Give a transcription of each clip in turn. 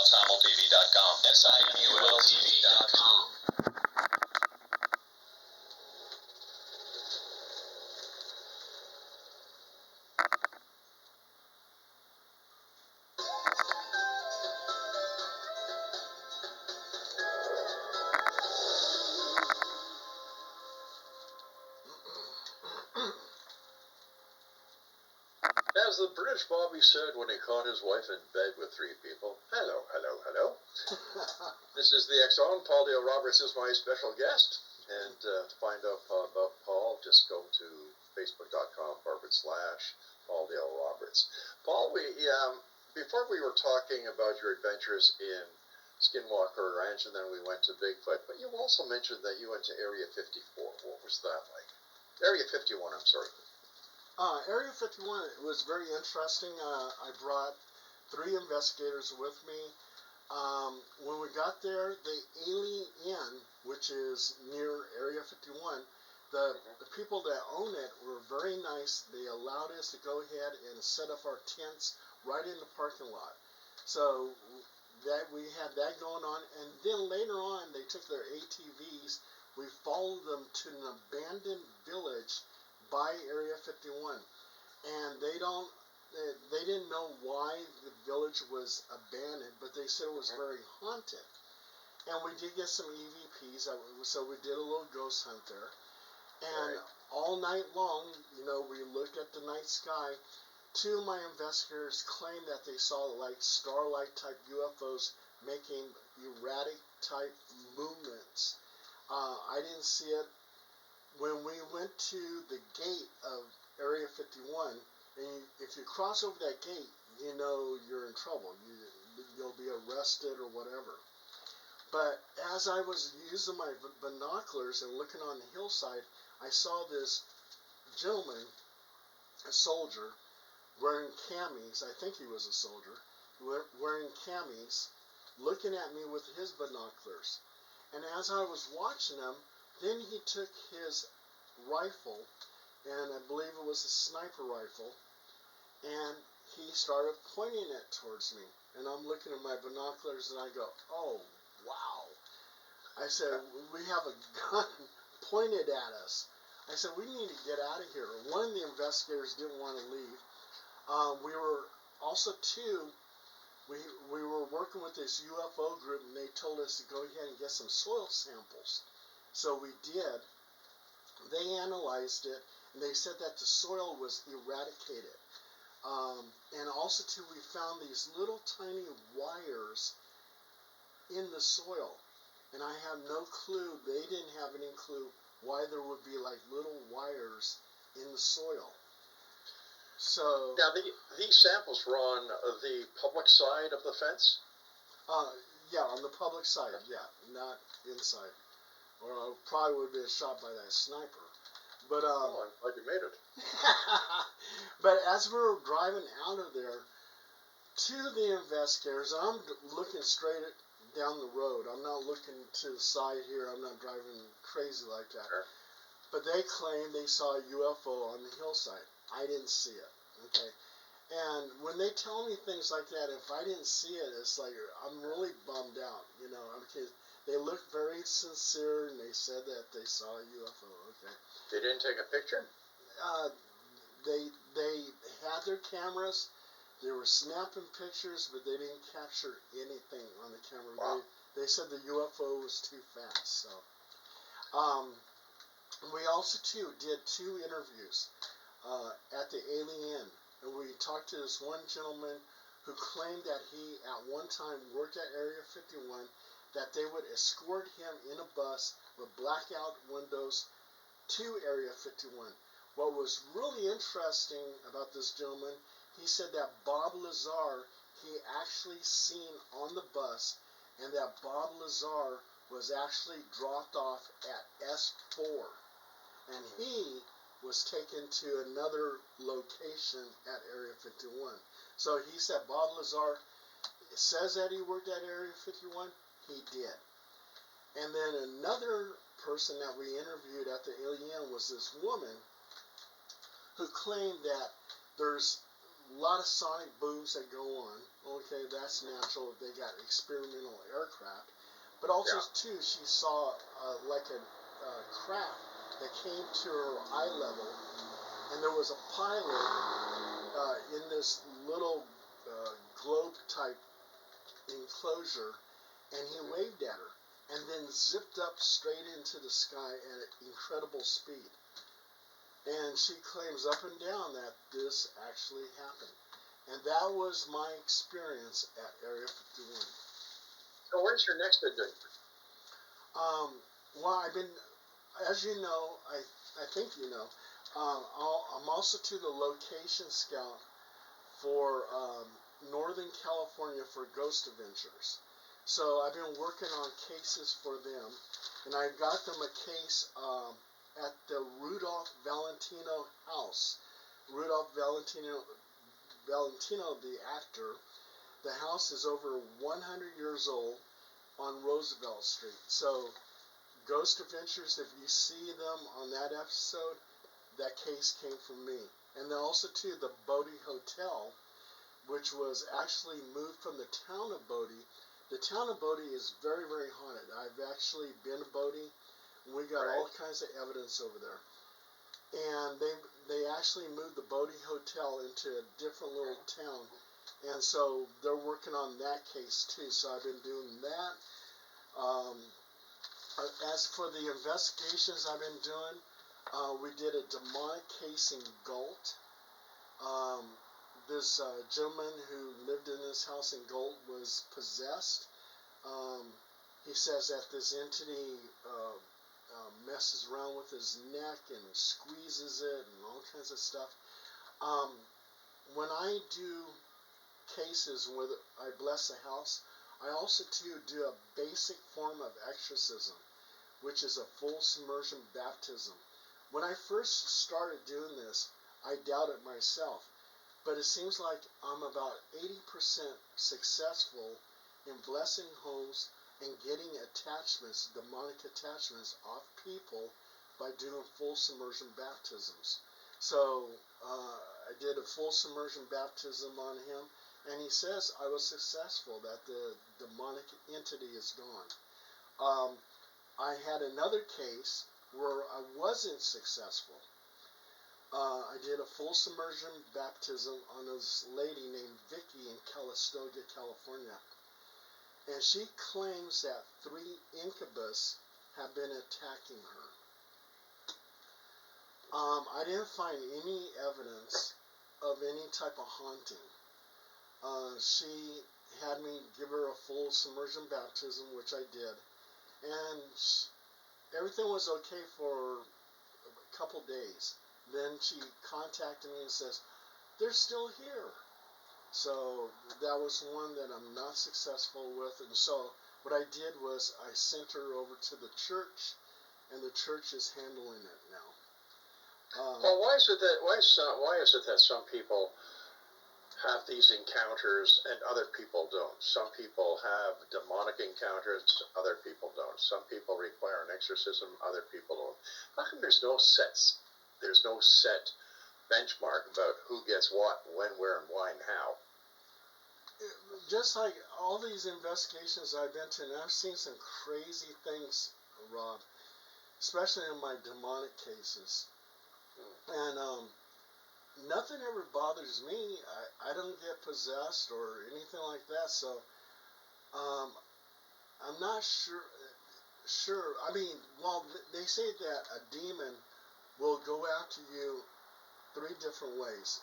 SIMULTV.com. SIMULTV.com. As the British Bobby said when he caught his wife in bed with 3 people, hello, hello, hello. This is the X-Zone. Paul Dale Roberts is my special guest. And to find out about Paul, just go to facebook.com/Paul Dale Roberts. Paul, before we were talking about your adventures in Skinwalker Ranch, and then we went to Bigfoot, but you also mentioned that you went to Area 54. What was that like? Area 51, I'm sorry. Area 51 was very interesting. I brought 3 investigators with me. When we got there, the Alien Inn, which is near Area 51, the people that own it were very nice. They allowed us to go ahead and set up our tents right in the parking lot. So that we had that going on, and then later on they took their ATVs. We followed them to an abandoned village by Area 51, and they didn't know why the village was abandoned, but they said it was very haunted. And we did get some EVPs, so we did a little ghost hunt there. And all night long, we looked at the night sky. 2 of my investigators claimed that they saw like starlight type UFOs making erratic type movements. I didn't see it. When we went to the gate of Area 51, and if you cross over that gate, you're in trouble. You'll be arrested or whatever. But as I was using my binoculars and looking on the hillside, I saw this gentleman, a soldier, wearing camis. I think he was a soldier, wearing camis, looking at me with his binoculars. And as I was watching him, then he took his rifle, and I believe it was a sniper rifle, and he started pointing it towards me. And I'm looking at my binoculars, and I go, oh, wow. I said, we have a gun pointed at us. I said, we need to get out of here. One of the investigators didn't want to leave. We were also, too, we were working with this UFO group, and they told us to go ahead and get some soil samples. So we did. They analyzed it, and they said that the soil was eradicated. And also, too, we found these little tiny wires in the soil. And I have no clue, they didn't have any clue why there would be like little wires in the soil. So now these samples were on the public side of the fence? Yeah, on the public side, yeah, not inside. Or I probably would have been shot by that sniper. But I'm glad you made it. But as we were driving out of there, 2 of the investigators, and I'm looking straight down the road. I'm not looking to the side here. I'm not driving crazy like that. Sure. But they claim they saw a UFO on the hillside. I didn't see it. Okay. And when they tell me things like that, if I didn't see it, it's like I'm really bummed out. Because they looked very sincere, and they said that they saw a UFO. Okay. They didn't take a picture? They had their cameras. They were snapping pictures, but they didn't capture anything on the camera. Wow. They said the UFO was too fast. So, we also too did 2 interviews at the Alien Inn, and we talked to this one gentleman who claimed that he at one time worked at Area 51. That they would escort him in a bus with blackout windows to Area 51. What was really interesting about this gentleman, he said that Bob Lazar, he actually seen on the bus, and that Bob Lazar was actually dropped off at S4. And he was taken to another location at Area 51. So he said Bob Lazar says that he worked at Area 51. He did. And then another person that we interviewed at the Alien was this woman who claimed that there's lot of sonic booms that go on. Okay, that's natural. They got experimental aircraft, but also Yeah. too, she saw like a craft that came to her eye level, and there was a pilot in this little globe type enclosure, and he waved at her, and then zipped up straight into the sky at incredible speed. And she claims up and down that this actually happened. And that was my experience at Area 51. So where's your next adventure? Well, I've been, as you know, I think you know, I'm also to the location scout for Northern California for Ghost Adventures. So I've been working on cases for them, and I got them a case at the Rudolph Valentino house. Rudolph Valentino, the actor, the house is over 100 years old on Roosevelt Street. So Ghost Adventures, if you see them on that episode, that case came from me. And then also too, the Bodie Hotel, which was actually moved from the town of Bodie. The town of Bodie is very, very haunted. I've actually been to Bodie. We got all kinds of evidence over there. And they actually moved the Bodie Hotel into a different little town. And so they're working on that case too. So I've been doing that. As for the investigations I've been doing, we did a demonic case in Galt. This gentleman who lived in this house in Galt was possessed. He says that this entity messes around with his neck and squeezes it and all kinds of stuff. When I do cases where I bless a house, I also too do a basic form of exorcism, which is a full submersion baptism. When I first started doing this, I doubted myself, but it seems like I'm about 80% successful in blessing homes and getting attachments, demonic attachments, off people by doing full submersion baptisms. So I did a full submersion baptism on him, and he says I was successful, that the demonic entity is gone. I had another case where I wasn't successful. I did a full submersion baptism on this lady named Vicky in Calistoga, California. And she claims that 3 incubus have been attacking her. I didn't find any evidence of any type of haunting. She had me give her a full submersion baptism, which I did. And everything was okay for a couple days. Then she contacted me and says, they're still here. So that was one that I'm not successful with. And so what I did was I sent her over to the church, and the church is handling it now. Well, why is it that some people have these encounters and other people don't? Some people have demonic encounters, other people don't. Some people require an exorcism, other people don't. How come there's no set benchmark about who gets what, when, where, and why, and how? Just like all these investigations I've been to, and I've seen some crazy things, Rob, especially in my demonic cases. And nothing ever bothers me. I don't get possessed or anything like that. So I'm not sure. I mean, well, they say that a demon will go after you 3 different ways.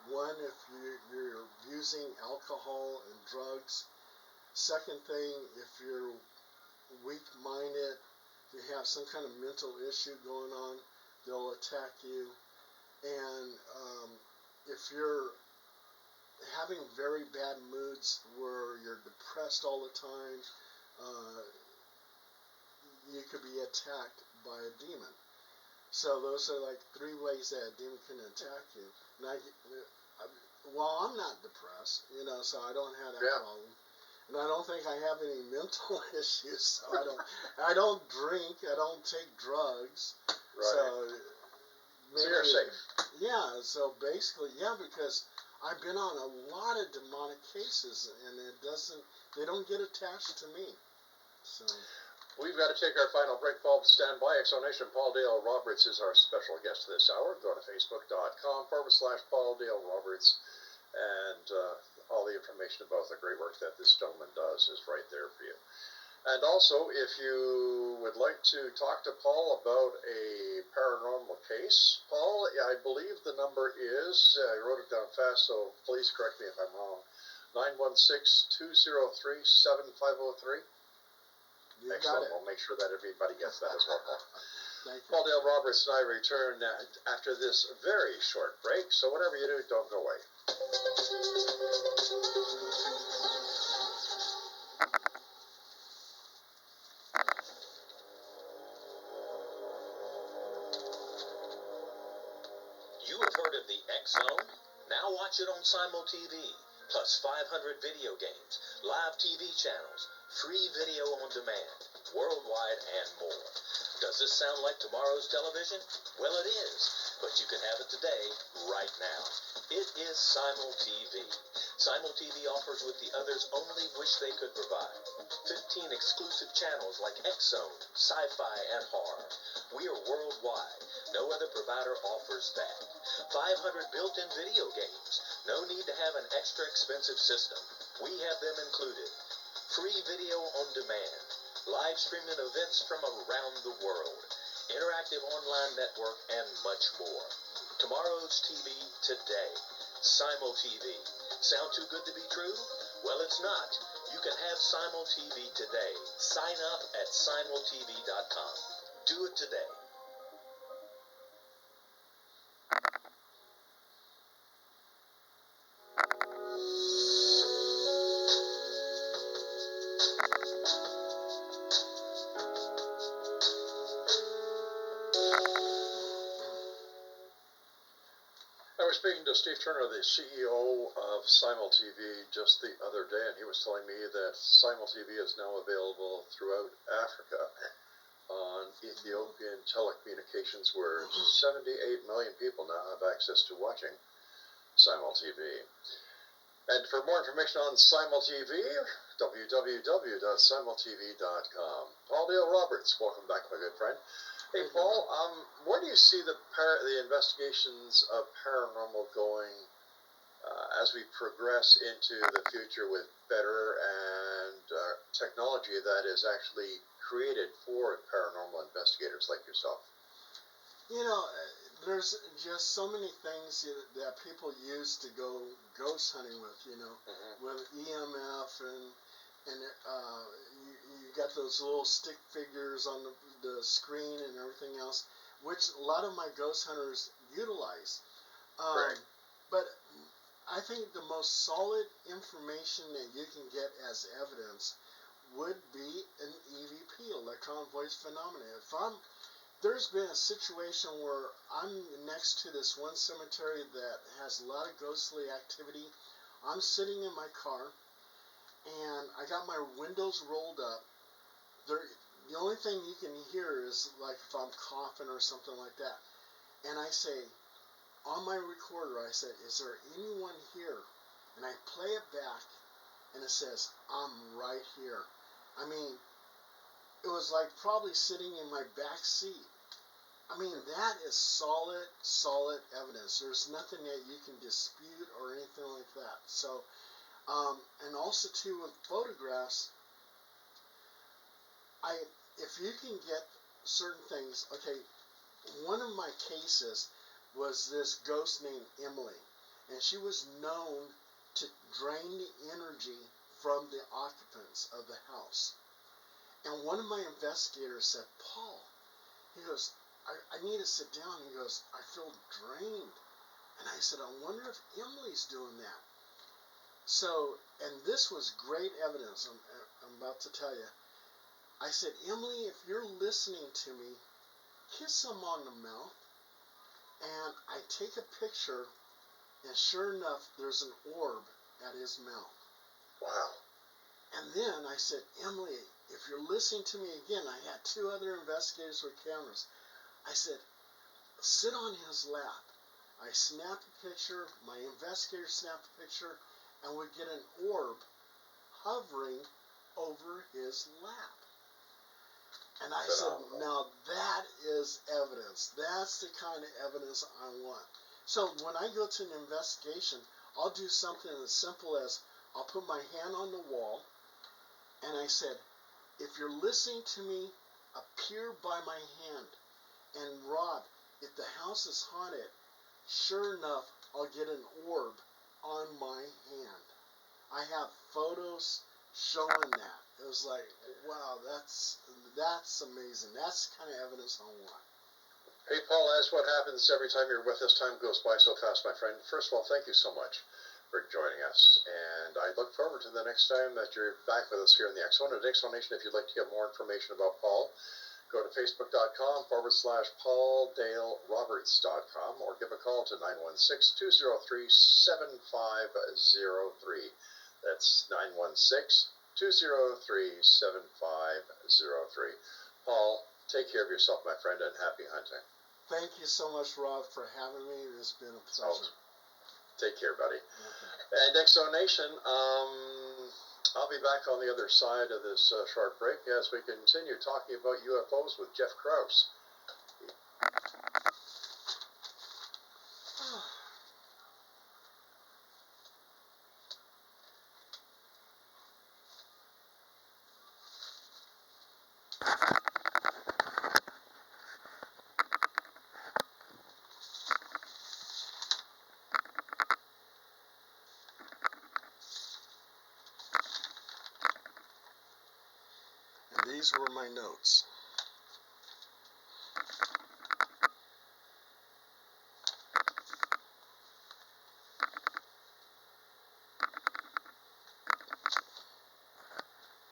One, if you're using alcohol and drugs. Second thing, if you're weak-minded, you have some kind of mental issue going on, they'll attack you. And if you're having very bad moods where you're depressed all the time, you could be attacked by a demon. So those are like 3 ways that a demon can attack you. And well, I'm not depressed, so I don't have that problem. And I don't think I have any mental issues. So I don't drink. I don't take drugs. Right. So you're safe. Yeah. So basically, yeah, because I've been on a lot of demonic cases, and they don't get attached to me. So. We've got to take our final break, Paul. Stand by. Exonation Paul Dale Roberts is our special guest this hour. Go to facebook.com/Paul Dale Roberts, and all the information about the great work that this gentleman does is right there for you. And also, if you would like to talk to Paul about a paranormal case, Paul, I believe the number is, I wrote it down fast, so please correct me if I'm wrong, 916-203-7503. You Excellent. got it. We'll make sure that everybody gets that as well, Paul. Thank you. Paul Dale Roberts and I return after this very short break, so whatever you do, don't go away. You have heard of the X Zone? Now watch it on Simul TV, plus 500 video games, live TV channels, free video on demand, worldwide, and more. Does this sound like tomorrow's television? Well, it is, but you can have it today, right now. It is Simul TV. Simul TV offers what the others only wish they could provide. 15 exclusive channels like X Zone, Sci-Fi, and Horror. We are worldwide. No other provider offers that. 500 built-in video games. No need to have an extra expensive system. We have them included. Free video on demand. Live streaming events from around the world. Interactive online network, and much more. Tomorrow's TV today. Simul TV. Sound too good to be true? Well, it's not. You can have Simul TV today. Sign up at simultv.com. Do it today. I was speaking to Steve Turner, the CEO of Simul TV, just the other day, and he was telling me that Simul TV is now available throughout Africa on Ethiopian telecommunications, where 78 million people now have access to watching Simul TV. And for more information on Simul TV, www.simultv.com. Paul Dale Roberts, welcome back, my good friend. Hey, Paul, where do you see the investigations of paranormal going as we progress into the future with better and technology that is actually created for paranormal investigators like yourself? You know, there's just so many things that people use to go ghost hunting with, with EMF and you got those little stick figures on the screen and everything else, which a lot of my ghost hunters utilize. Right. But I think the most solid information that you can get as evidence would be an EVP, electronic voice phenomena. There's been a situation where I'm next to this one cemetery that has a lot of ghostly activity. I'm sitting in my car, and I got my windows rolled up. The only thing you can hear is like if I'm coughing or something like that. And I say, on my recorder, I said, is there anyone here? And I play it back, and it says, I'm right here. I mean, it was like probably sitting in my back seat. I mean, that is solid evidence. There's nothing that you can dispute or anything like that. So, and also too with photographs, if you can get certain things, okay, one of my cases was this ghost named Emily, and she was known to drain the energy from the occupants of the house. And one of my investigators said, Paul, he goes, I need to sit down. He goes, I feel drained. And I said, I wonder if Emily's doing that. So, and this was great evidence, I'm about to tell you. I said, Emily, if you're listening to me, kiss him on the mouth. And I take a picture, and sure enough, there's an orb at his mouth. Wow. And then I said, Emily, if you're listening to me again, I had two other investigators with cameras. I said, sit on his lap. I snapped a picture, my investigator snapped a picture, and would get an orb hovering over his lap. And I said, now that is evidence. That's the kind of evidence I want. So when I go to an investigation, I'll do something as simple as I'll put my hand on the wall, and I said, if you're listening to me, appear by my hand. And Rob, if the house is haunted, sure enough, I'll get an orb on my hand. I have photos showing that. It was like, wow, that's amazing. That's the kind of evidence I want. Hey, Paul, as what happens every time you're with us, time goes by so fast, my friend. First of all, thank you so much for joining us. And I look forward to the next time that you're back with us here in the X-Zone. At X-Zone Nation, if you'd like to get more information about Paul, go to facebook.com/PaulDaleRoberts.com or give a call to 916-203-7503. That's 916-203-7503. Paul, take care of yourself, my friend, and happy hunting. Thank you so much, Rob, for having me. It's been a pleasure. Take care, buddy. Okay. And X-Zone Nation, I'll be back on the other side of this short break as we continue talking about UFOs with Jeff Krause. And these were my notes.